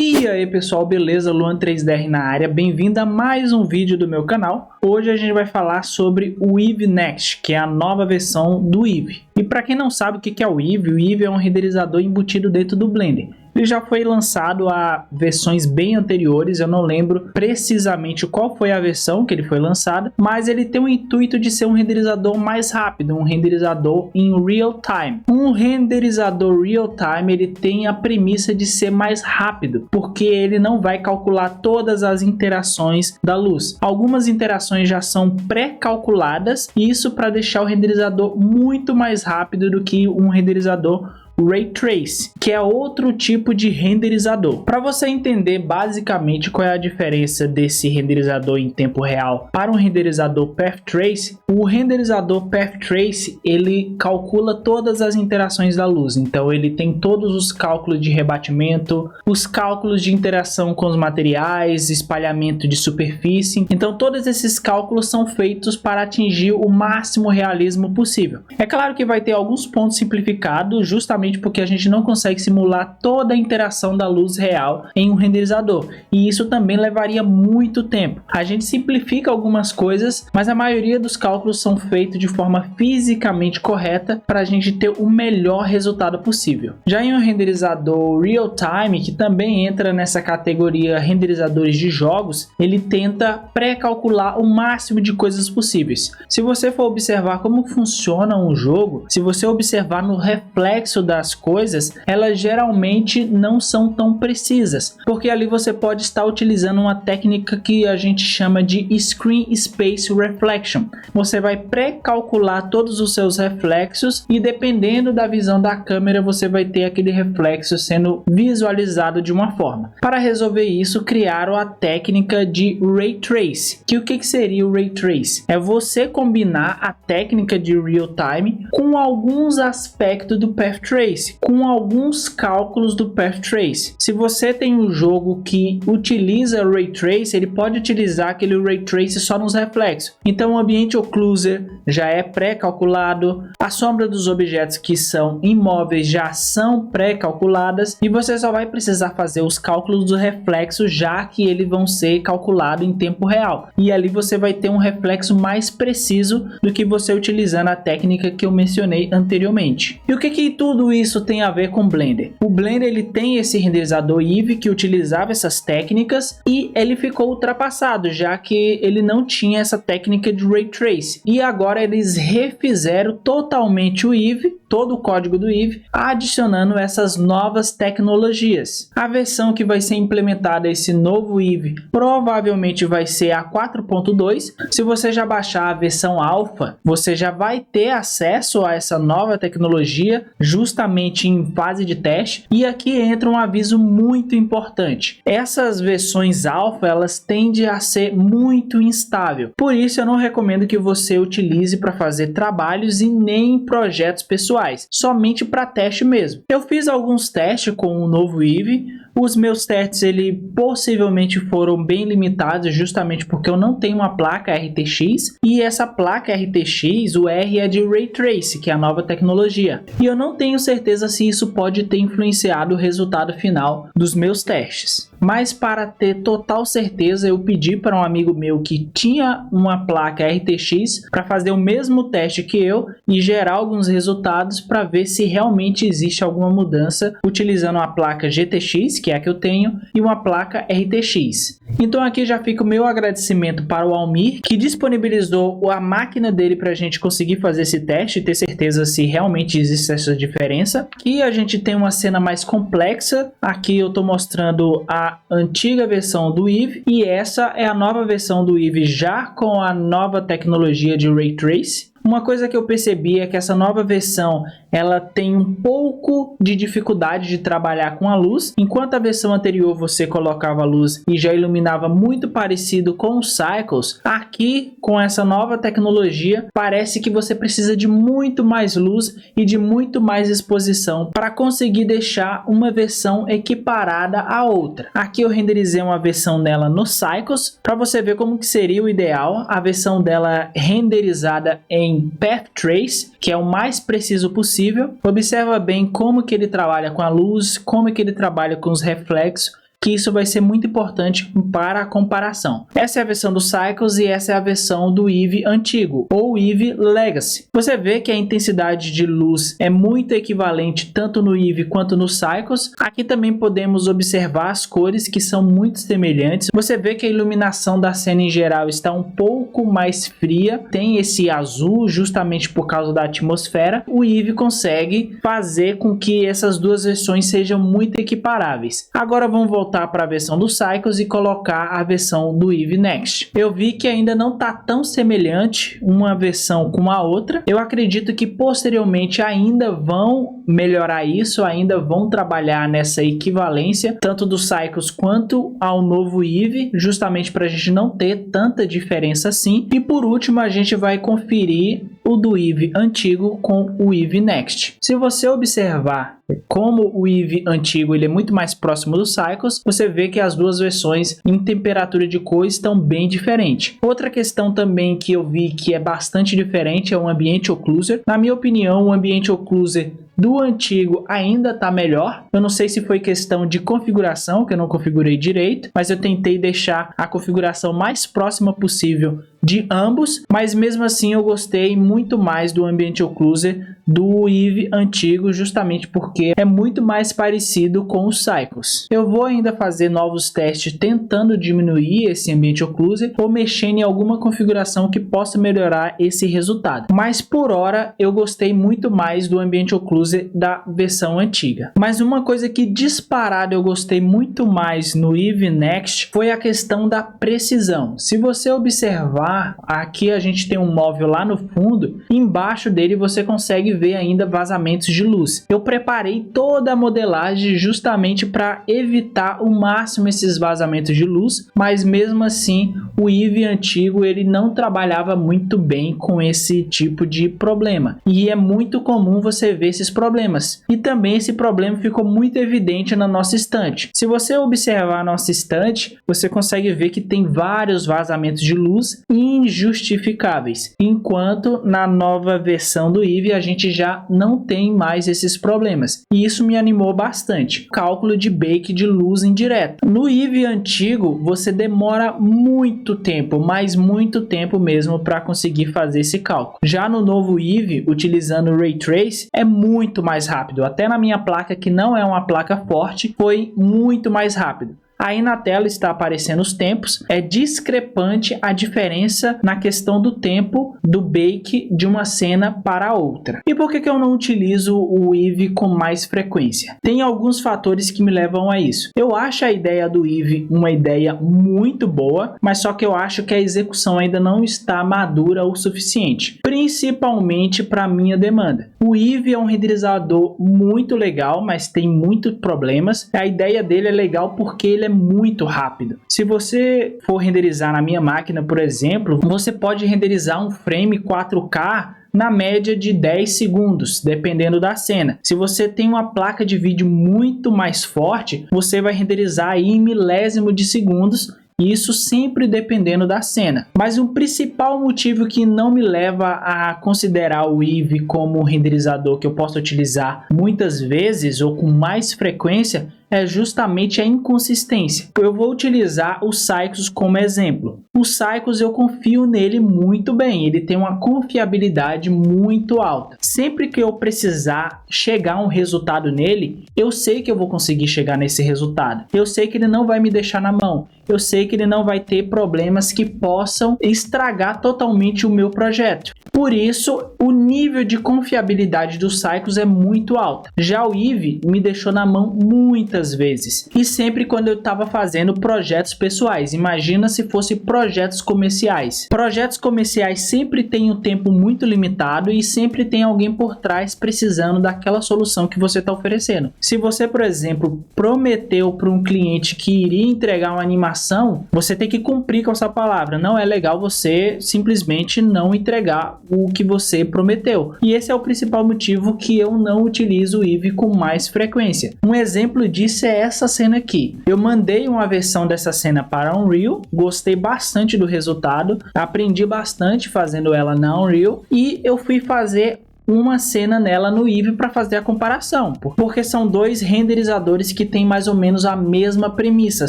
E aí pessoal, beleza? Luan 3DR na área, bem-vindo a mais um vídeo do meu canal. Hoje a gente vai falar sobre o Eevee Next, que é a nova versão do Eevee. E para quem não sabe o que é o Eevee é um renderizador embutido dentro do Blender. Ele já foi lançado a versões bem anteriores, eu não lembro precisamente qual foi a versão que ele foi lançado, mas ele tem o intuito de ser um renderizador mais rápido, um renderizador em real time. Um renderizador real time, ele tem a premissa de ser mais rápido, porque ele não vai calcular todas as interações da luz. Algumas interações já são pré-calculadas, e isso para deixar o renderizador muito mais rápido do que um renderizador Ray Trace, que é outro tipo de renderizador. Para você entender basicamente qual é a diferença desse renderizador em tempo real para um renderizador Path Trace, o renderizador Path Trace ele calcula todas as interações da luz, então ele tem todos os cálculos de rebatimento, os cálculos de interação com os materiais, espalhamento de superfície, então todos esses cálculos são feitos para atingir o máximo realismo possível. É claro que vai ter alguns pontos simplificados, justamente porque a gente não consegue simular toda a interação da luz real em um renderizador, e isso também levaria muito tempo. A gente simplifica algumas coisas, mas a maioria dos cálculos são feitos de forma fisicamente correta para a gente ter o melhor resultado possível. Já em um renderizador real time, que também entra nessa categoria renderizadores de jogos, ele tenta pré-calcular o máximo de coisas possíveis. Se você for observar como funciona um jogo, se você observar no reflexo das coisas, elas geralmente não são tão precisas, porque ali você pode estar utilizando uma técnica que a gente chama de Screen Space Reflection. Você vai pré-calcular todos os seus reflexos e dependendo da visão da câmera você vai ter aquele reflexo sendo visualizado de uma forma. Para resolver isso, criaram a técnica de Ray Trace. O que seria o Ray Trace? É você combinar a técnica de Real Time com alguns aspectos do Path Trace, com alguns cálculos do Path Trace. Se você tem um jogo que utiliza Ray Trace, ele pode utilizar aquele Ray Trace só nos reflexos. Então o ambiente occluser já é pré-calculado, a sombra dos objetos que são imóveis já são pré-calculadas e você só vai precisar fazer os cálculos dos reflexos, já que eles vão ser calculados em tempo real. E ali você vai ter um reflexo mais preciso do que você utilizando a técnica que eu mencionei anteriormente. E o que tudo isso tem a ver com o Blender? O Blender ele tem esse renderizador Eevee que utilizava essas técnicas e ele ficou ultrapassado, já que ele não tinha essa técnica de Ray Trace. E agora eles refizeram totalmente o Eevee, todo o código do Eevee, adicionando essas novas tecnologias. A versão que vai ser implementada esse novo Eevee provavelmente vai ser a 4.2. Se você já baixar a versão alfa, você já vai ter acesso a essa nova tecnologia justamente em fase de teste. E aqui entra um aviso muito importante. Essas versões alfa, elas tendem a ser muito instável. Por isso eu não recomendo que você utilize para fazer trabalhos e nem projetos pessoais, somente para teste mesmo. Eu fiz alguns testes com o novo Eevee. Os meus testes possivelmente foram bem limitados justamente porque eu não tenho uma placa RTX e essa placa RTX, o R é de Ray Trace, que é a nova tecnologia. E eu não tenho certeza se isso pode ter influenciado o resultado final dos meus testes. Mas para ter total certeza, eu pedi para um amigo meu que tinha uma placa RTX para fazer o mesmo teste que eu e gerar alguns resultados para ver se realmente existe alguma mudança utilizando uma placa GTX, que é a que eu tenho, e uma placa RTX. Então aqui já fica o meu agradecimento para o Almir, que disponibilizou a máquina dele para a gente conseguir fazer esse teste e ter certeza se realmente existe essa diferença. E a gente tem uma cena mais complexa. Aqui eu estou mostrando a antiga versão do Eevee e essa é a nova versão do Eevee já com a nova tecnologia de Ray Trace. Uma coisa que eu percebi é que essa nova versão ela tem um pouco de dificuldade de trabalhar com a luz. Enquanto a versão anterior você colocava a luz e já iluminava muito parecido com os Cycles, aqui com essa nova tecnologia parece que você precisa de muito mais luz e de muito mais exposição para conseguir deixar uma versão equiparada à outra. Aqui eu renderizei uma versão dela no Cycles para você ver como que seria o ideal, a versão dela renderizada em Path Trace, que é o mais preciso possível. Observa bem como que ele trabalha com a luz, como que ele trabalha com os reflexos que isso vai ser muito importante para a comparação. Essa é a versão do Cycles e essa é a versão do Eevee antigo, ou Eevee Legacy. Você vê que a intensidade de luz é muito equivalente tanto no Eevee quanto no Cycles. Aqui também podemos observar as cores que são muito semelhantes. Você vê que a iluminação da cena em geral está um pouco mais fria, tem esse azul justamente por causa da atmosfera. O Eevee consegue fazer com que essas duas versões sejam muito equiparáveis. Agora vamos voltar para a versão do Cycles e colocar a versão do Eevee Next. Eu vi que ainda não está tão semelhante uma versão com a outra. Eu acredito que posteriormente ainda vão melhorar isso, ainda vão trabalhar nessa equivalência tanto do Cycles quanto ao novo Eevee, justamente para a gente não ter tanta diferença assim. E por último a gente vai conferir o do Eevee antigo com o Eevee Next. Se você observar como o Eevee antigo ele é muito mais próximo do Cycles, você vê que as duas versões em temperatura de cor estão bem diferentes. Outra questão também que eu vi que é bastante diferente é o Ambient Occluser. Na minha opinião, o Ambient Occluser do antigo ainda está melhor. Eu não sei se foi questão de configuração, que eu não configurei direito, mas eu tentei deixar a configuração mais próxima possível de ambos, mas mesmo assim eu gostei muito mais do Ambient Occluser do Eevee antigo, justamente porque é muito mais parecido com os Cycles. Eu vou ainda fazer novos testes tentando diminuir esse Ambient Occluser ou mexendo em alguma configuração que possa melhorar esse resultado, mas por hora eu gostei muito mais do Ambient Occluser da versão antiga. Mas uma coisa que disparado eu gostei muito mais no Eevee Next foi a questão da precisão. Se você observar, aqui a gente tem um móvel lá no fundo, embaixo dele você consegue ver ainda vazamentos de luz. Eu preparei toda a modelagem justamente para evitar o máximo esses vazamentos de luz, mas mesmo assim o Eevee antigo ele não trabalhava muito bem com esse tipo de problema, e é muito comum você ver esses problemas, e também esse problema ficou muito evidente na nossa estante. Se você observar a nossa estante, você consegue ver que tem vários vazamentos de luz injustificáveis, enquanto na nova versão do Eevee a gente já não tem mais esses problemas, e isso me animou bastante. Cálculo de bake de luz indireta. No Eevee antigo você demora muito tempo, mas muito tempo mesmo para conseguir fazer esse cálculo. Já no novo Eevee, utilizando o Ray Trace, é muito mais rápido. Até na minha placa, que não é uma placa forte, foi muito mais rápido. Aí na tela está aparecendo os tempos, é discrepante a diferença na questão do tempo do bake de uma cena para outra. E por que eu não utilizo o Eevee com mais frequência? Tem alguns fatores que me levam a isso. Eu acho a ideia do Eevee uma ideia muito boa, mas só que eu acho que a execução ainda não está madura o suficiente, principalmente para minha demanda. O Eevee é um renderizador muito legal, mas tem muitos problemas. A ideia dele é legal porque ele é muito rápido. Se você for renderizar na minha máquina, por exemplo, você pode renderizar um frame 4K na média de 10 segundos, dependendo da cena. Se você tem uma placa de vídeo muito mais forte, você vai renderizar aí em milésimo de segundos, isso sempre dependendo da cena. Mas o principal motivo que não me leva a considerar o Eevee como um renderizador que eu posso utilizar muitas vezes ou com mais frequência é justamente a inconsistência. Eu vou utilizar o Cycles como exemplo. O Cycles eu confio nele muito bem, ele tem uma confiabilidade muito alta. Sempre que eu precisar chegar a um resultado nele, eu sei que eu vou conseguir chegar nesse resultado. Eu sei que ele não vai me deixar na mão. Eu sei que ele não vai ter problemas que possam estragar totalmente o meu projeto. Por isso, o nível de confiabilidade do Cycles é muito alto. Já o Eevee me deixou na mão muitas vezes. E sempre quando eu estava fazendo projetos pessoais. Imagina se fosse projetos comerciais. Projetos comerciais sempre têm um tempo muito limitado e sempre tem alguém por trás precisando daquela solução que você está oferecendo. Se você, por exemplo, prometeu para um cliente que iria entregar uma animação, você tem que cumprir com essa palavra. Não é legal você simplesmente não entregar o que você prometeu. E esse é o principal motivo que eu não utilizo o Eevee com mais frequência. Um exemplo disso é essa cena aqui. Eu mandei uma versão dessa cena para Unreal, gostei bastante do resultado, aprendi bastante fazendo ela na Unreal e eu fui fazer uma cena nela no Eevee para fazer a comparação, porque são dois renderizadores que têm mais ou menos a mesma premissa,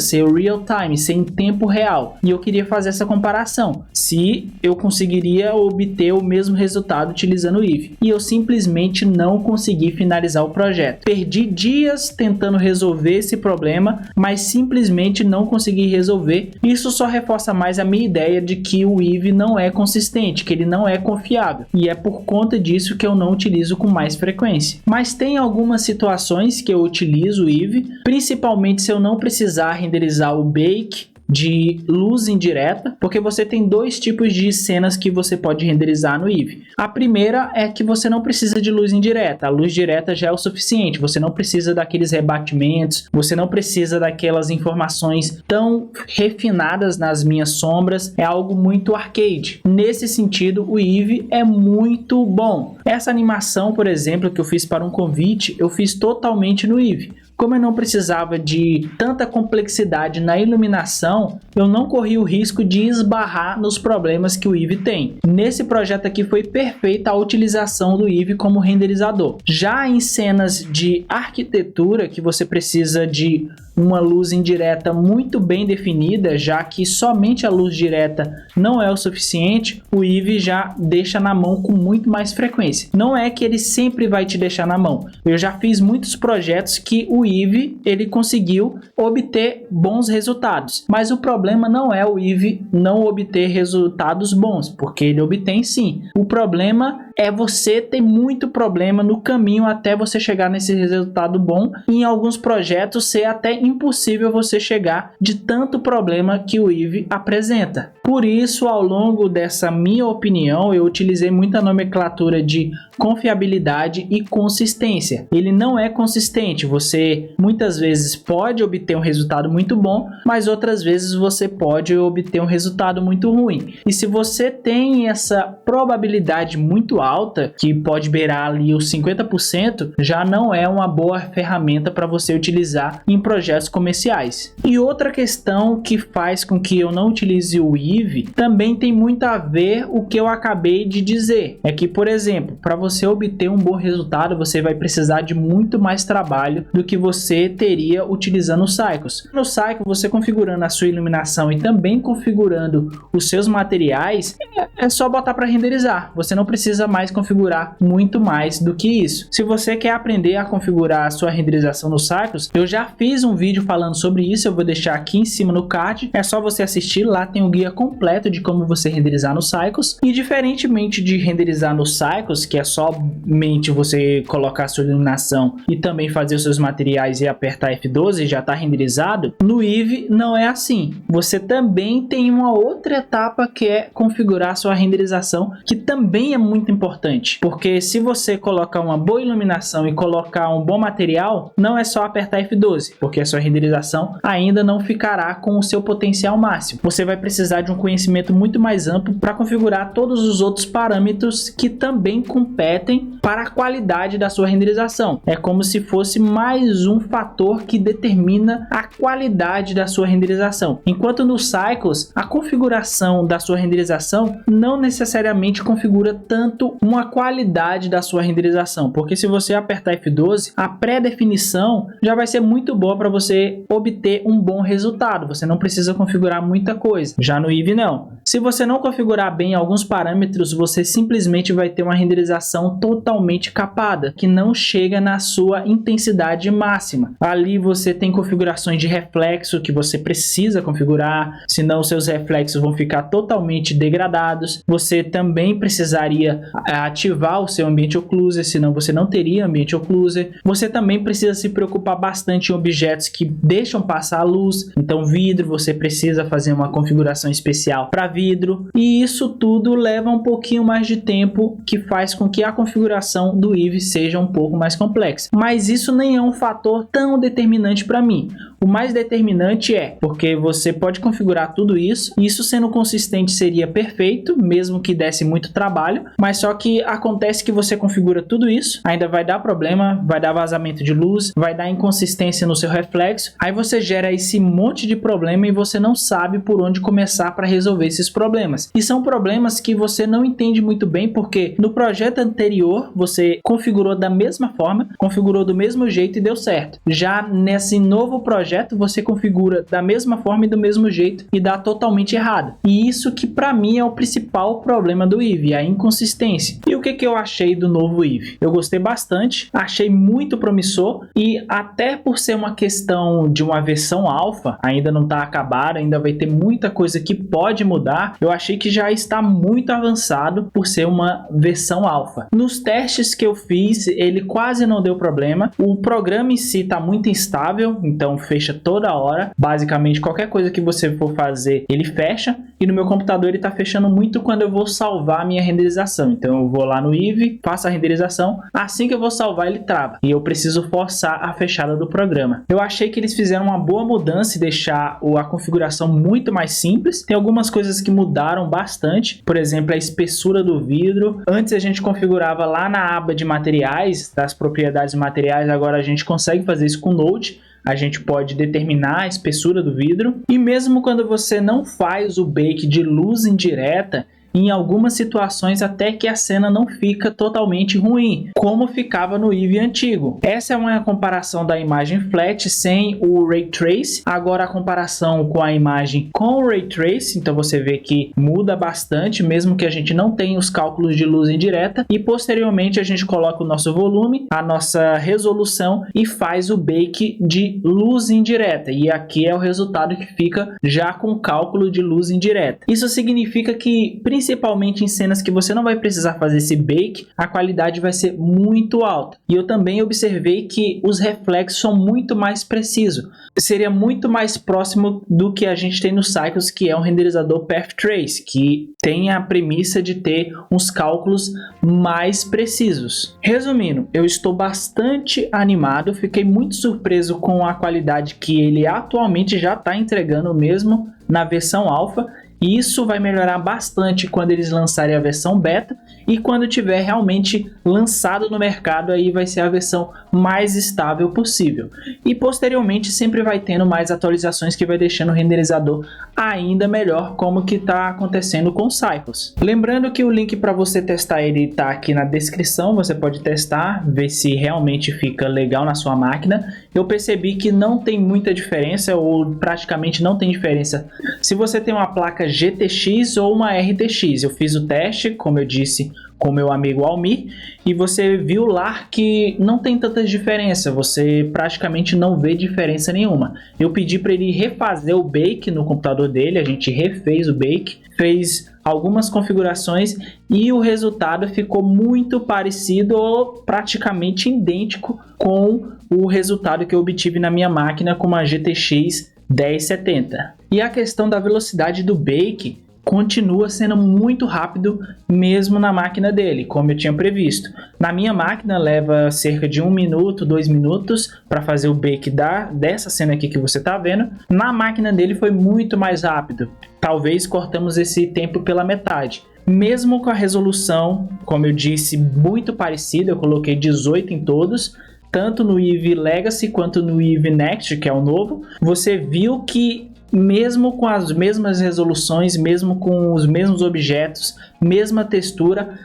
ser real time, ser em tempo real, e eu queria fazer essa comparação, se eu conseguiria obter o mesmo resultado utilizando o Eevee, e eu simplesmente não consegui finalizar o projeto. Perdi dias tentando resolver esse problema, mas simplesmente não consegui resolver. Isso só reforça mais a minha ideia de que o Eevee não é consistente, que ele não é confiável, e é por conta disso que eu não utilizo com mais frequência. Mas tem algumas situações que eu utilizo o Eevee, principalmente se eu não precisar renderizar o bake de luz indireta, porque você tem dois tipos de cenas que você pode renderizar no Eevee. A primeira é que você não precisa de luz indireta, a luz direta já é o suficiente, você não precisa daqueles rebatimentos, você não precisa daquelas informações tão refinadas nas minhas sombras, é algo muito arcade. Nesse sentido, o Eevee é muito bom. Essa animação, por exemplo, que eu fiz para um convite, eu fiz totalmente no Eevee. Como eu não precisava de tanta complexidade na iluminação, eu não corri o risco de esbarrar nos problemas que o Eevee tem. Nesse projeto aqui foi perfeita a utilização do Eevee como renderizador. Já em cenas de arquitetura, que você precisa de uma luz indireta muito bem definida, já que somente a luz direta não é o suficiente, o Eevee já deixa na mão com muito mais frequência. Não é que ele sempre vai te deixar na mão. Eu já fiz muitos projetos que o Eevee ele conseguiu obter bons resultados, mas o problema não é o Eevee não obter resultados bons, porque ele obtém sim. O problema é você ter muito problema no caminho até você chegar nesse resultado bom, e em alguns projetos ser até impossível você chegar de tanto problema que o Eevee apresenta. Por isso, ao longo dessa minha opinião, eu utilizei muita nomenclatura de confiabilidade e consistência. Ele não é consistente, você muitas vezes pode obter um resultado muito bom, mas outras vezes você pode obter um resultado muito ruim. E se você tem essa probabilidade muito alta, que pode beirar ali os 50%, já não é uma boa ferramenta para você utilizar em projetos comerciais. E outra questão que faz com que eu não utilize o Eevee também tem muito a ver o que eu acabei de dizer. É que, por exemplo, para você obter um bom resultado, você vai precisar de muito mais trabalho do que você teria utilizando o Cycles. No Cycle, você configurando a sua iluminação e também configurando os seus materiais, é só botar para renderizar. Você não precisa mais configurar muito mais do que isso. Se você quer aprender a configurar a sua renderização no Cycles, eu já fiz um vídeo falando sobre isso, eu vou deixar aqui em cima no card, é só você assistir, lá tem o guia completo de como você renderizar no Cycles. E diferentemente de renderizar no Cycles, que é somente você colocar a sua iluminação e também fazer os seus materiais e apertar F12 e já está renderizado, no Eevee não é assim. Você também tem uma outra etapa que é configurar a sua renderização, que também é muito importante, porque se você colocar uma boa iluminação e colocar um bom material, não é só apertar F12, porque a sua renderização ainda não ficará com o seu potencial máximo. Você vai precisar de um conhecimento muito mais amplo para configurar todos os outros parâmetros que também competem para a qualidade da sua renderização. É como se fosse mais um fator que determina a qualidade da sua renderização. Enquanto no Cycles, a configuração da sua renderização não necessariamente configura tanto uma qualidade da sua renderização, porque se você apertar F12, a pré-definição já vai ser muito boa para você obter um bom resultado. Você não precisa configurar muita coisa. Já no Eevee não. Se você não configurar bem alguns parâmetros, você simplesmente vai ter uma renderização totalmente capada, que não chega na sua intensidade máxima. Ali você tem configurações de reflexo que você precisa configurar, senão seus reflexos vão ficar totalmente degradados. Você também precisaria ativar o seu ambiente occluser, senão você não teria ambiente occluser. Você também precisa se preocupar bastante em objetos que deixam passar a luz, então vidro, você precisa fazer uma configuração especial para vidro, e isso tudo leva um pouquinho mais de tempo, que faz com que a configuração do Eevee seja um pouco mais complexa. Mas isso nem é um fator tão determinante para mim. O mais determinante porque você pode configurar tudo isso, e isso sendo consistente seria perfeito, mesmo que desse muito trabalho, mas só que acontece que você configura tudo isso, ainda vai dar problema, vai dar vazamento de luz, vai dar inconsistência no seu reflexo, aí você gera esse monte de problema e você não sabe por onde começar para resolver esses problemas. E são problemas que você não entende muito bem, porque no projeto anterior você configurou da mesma forma, configurou do mesmo jeito e deu certo. Já nesse novo projeto você configura da mesma forma e do mesmo jeito e dá totalmente errado. E isso que para mim é o principal problema do Eevee, a inconsistência. E o que eu achei do novo Eevee? Eu gostei bastante, achei muito promissor, e até por ser uma questão de uma versão alfa, ainda não está acabada, ainda vai ter muita coisa que pode mudar, eu achei que já está muito avançado por ser uma versão alfa. Nos testes que eu fiz, ele quase não deu problema. O programa em si está muito instável, então fecha toda hora. Basicamente qualquer coisa que você for fazer, ele fecha, e no meu computador ele está fechando muito quando eu vou salvar a minha renderização. Então eu vou lá no Eevee, faço a renderização, assim que eu vou salvar ele trava, e eu preciso forçar a fechada do programa. Eu achei que eles fizeram uma boa mudança e deixar a configuração muito mais simples. Tem algumas coisas que mudaram bastante, por exemplo, a espessura do vidro. Antes a gente configurava lá na aba de materiais, das propriedades materiais, agora a gente consegue fazer isso com o Node. A gente pode determinar a espessura do vidro, e mesmo quando você não faz o bake de luz indireta, em algumas situações até que a cena não fica totalmente ruim, como ficava no Eevee antigo. Essa é uma comparação da imagem flat sem o Ray Trace. Agora a comparação com a imagem com o Ray Trace, então você vê que muda bastante, mesmo que a gente não tenha os cálculos de luz indireta, e posteriormente a gente coloca o nosso volume, a nossa resolução e faz o bake de luz indireta, e aqui é o resultado que fica já com cálculo de luz indireta. Isso significa que principalmente em cenas que você não vai precisar fazer esse bake, a qualidade vai ser muito alta. E eu também observei que os reflexos são muito mais precisos. Seria muito mais próximo do que a gente tem no Cycles, que é um renderizador Path Trace, que tem a premissa de ter uns cálculos mais precisos. Resumindo, eu estou bastante animado, fiquei muito surpreso com a qualidade que ele atualmente já está entregando mesmo na versão alfa. E isso vai melhorar bastante quando eles lançarem a versão beta, e quando tiver realmente lançado no mercado, aí vai ser a versão mais estável possível. E posteriormente sempre vai tendo mais atualizações que vai deixando o renderizador ainda melhor, como que está acontecendo com o Cycles. Lembrando que o link para você testar ele está aqui na descrição, você pode testar, ver se realmente fica legal na sua máquina. Eu percebi que não tem muita diferença, ou praticamente não tem diferença se você tem uma placa GTX ou uma RTX. Eu fiz o teste, como eu disse, com meu amigo Almir, e você viu lá que não tem tanta diferença, você praticamente não vê diferença nenhuma. Eu pedi para ele refazer o bake no computador dele, a gente refez o bake, fez algumas configurações e o resultado ficou muito parecido ou praticamente idêntico com o resultado que eu obtive na minha máquina com uma GTX 1070. E a questão da velocidade do bake continua sendo muito rápido mesmo na máquina dele, como eu tinha previsto. Na minha máquina leva cerca de 1 minuto, 2 minutos para fazer o bake dessa cena aqui que você está vendo. Na máquina dele foi muito mais rápido. Talvez cortamos esse tempo pela metade. Mesmo com a resolução, como eu disse, muito parecida, eu coloquei 18 em todos, tanto no Eevee Legacy quanto no Eevee Next, que é o novo, você viu que mesmo com as mesmas resoluções, mesmo com os mesmos objetos, mesma textura,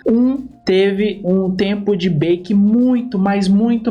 teve um tempo de bake muito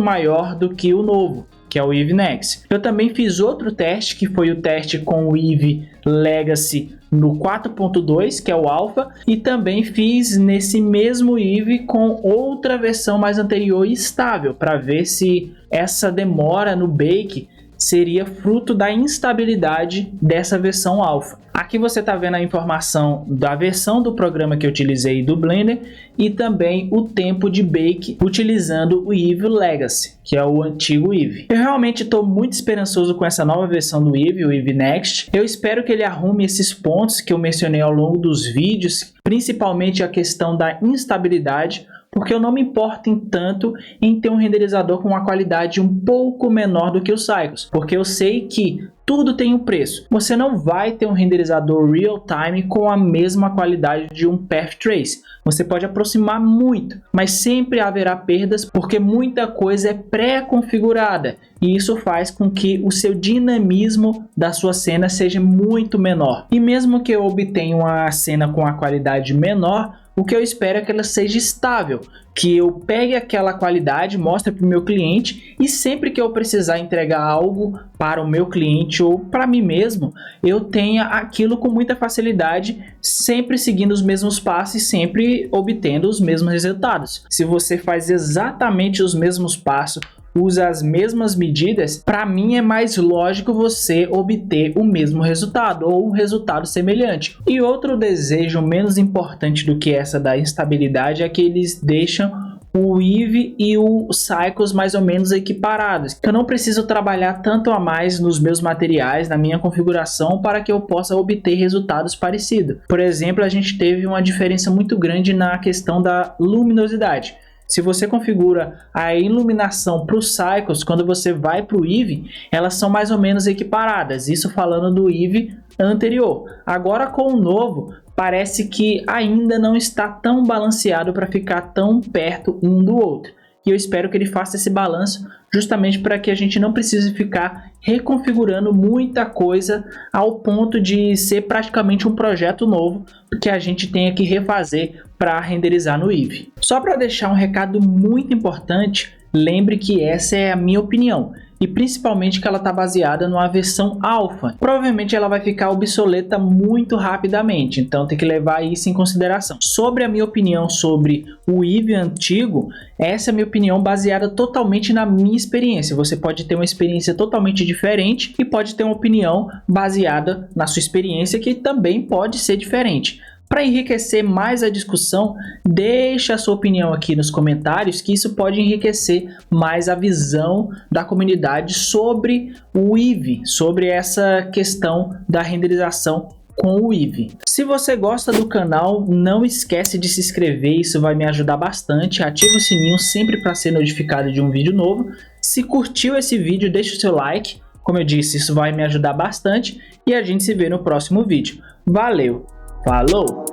maior do que o novo, que é o Eevee Next. Eu também fiz outro teste, que foi o teste com o Eevee Legacy no 4.2, que é o Alpha, e também fiz nesse mesmo Eevee com outra versão mais anterior e estável, para ver se essa demora no bake seria fruto da instabilidade dessa versão alfa. Aqui você está vendo a informação da versão do programa que eu utilizei do Blender e também o tempo de bake utilizando o Eevee Legacy, que é o antigo Eevee. Eu realmente estou muito esperançoso com essa nova versão do Eevee, o Eevee Next. Eu espero que ele arrume esses pontos que eu mencionei ao longo dos vídeos, principalmente a questão da instabilidade. porque eu não me importo tanto em ter um renderizador com uma qualidade um pouco menor do que o Cycles, porque eu sei que tudo tem um preço. Você não vai ter um renderizador real-time com a mesma qualidade de um Path Trace. Você pode aproximar muito, mas sempre haverá perdas porque muita coisa é pré-configurada e isso faz com que o seu dinamismo da sua cena seja muito menor. E mesmo que eu obtenha uma cena com a qualidade menor, o que eu espero é que ela seja estável, que eu pegue aquela qualidade, mostre para o meu cliente e sempre que eu precisar entregar algo para o meu cliente ou para mim mesmo, eu tenha aquilo com muita facilidade, sempre seguindo os mesmos passos e sempre obtendo os mesmos resultados. Se você faz exatamente os mesmos passos, usa as mesmas medidas, para mim é mais lógico você obter o mesmo resultado ou um resultado semelhante. E outro desejo menos importante do que essa da instabilidade é que eles deixam o Eevee e o Cycles mais ou menos equiparados. Eu não preciso trabalhar tanto a mais nos meus materiais, na minha configuração, para que eu possa obter resultados parecidos. Por exemplo, a gente teve uma diferença muito grande na questão da luminosidade. Se você configura a iluminação para os Cycles, quando você vai para o Eevee, elas são mais ou menos equiparadas. Isso falando do Eevee anterior. Agora com o novo, parece que ainda não está tão balanceado para ficar tão perto um do outro. E eu espero que ele faça esse balanço justamente para que a gente não precise ficar reconfigurando muita coisa ao ponto de ser praticamente um projeto novo que a gente tenha que refazer para renderizar no Eevee. Só para deixar um recado muito importante, lembre que essa é a minha opinião. E principalmente que ela está baseada numa versão alfa. Provavelmente ela vai ficar obsoleta muito rapidamente, então tem que levar isso em consideração. Sobre a minha opinião sobre o Eevee antigo, essa é a minha opinião baseada totalmente na minha experiência. Você pode ter uma experiência totalmente diferente e pode ter uma opinião baseada na sua experiência que também pode ser diferente. Para enriquecer mais a discussão, deixa a sua opinião aqui nos comentários, que isso pode enriquecer mais a visão da comunidade sobre o Eevee, sobre essa questão da renderização com o Eevee. Se você gosta do canal, não esquece de se inscrever, isso vai me ajudar bastante. Ativa o sininho sempre para ser notificado de um vídeo novo. Se curtiu esse vídeo, deixa o seu like. Como eu disse, isso vai me ajudar bastante e a gente se vê no próximo vídeo. Valeu! Falou!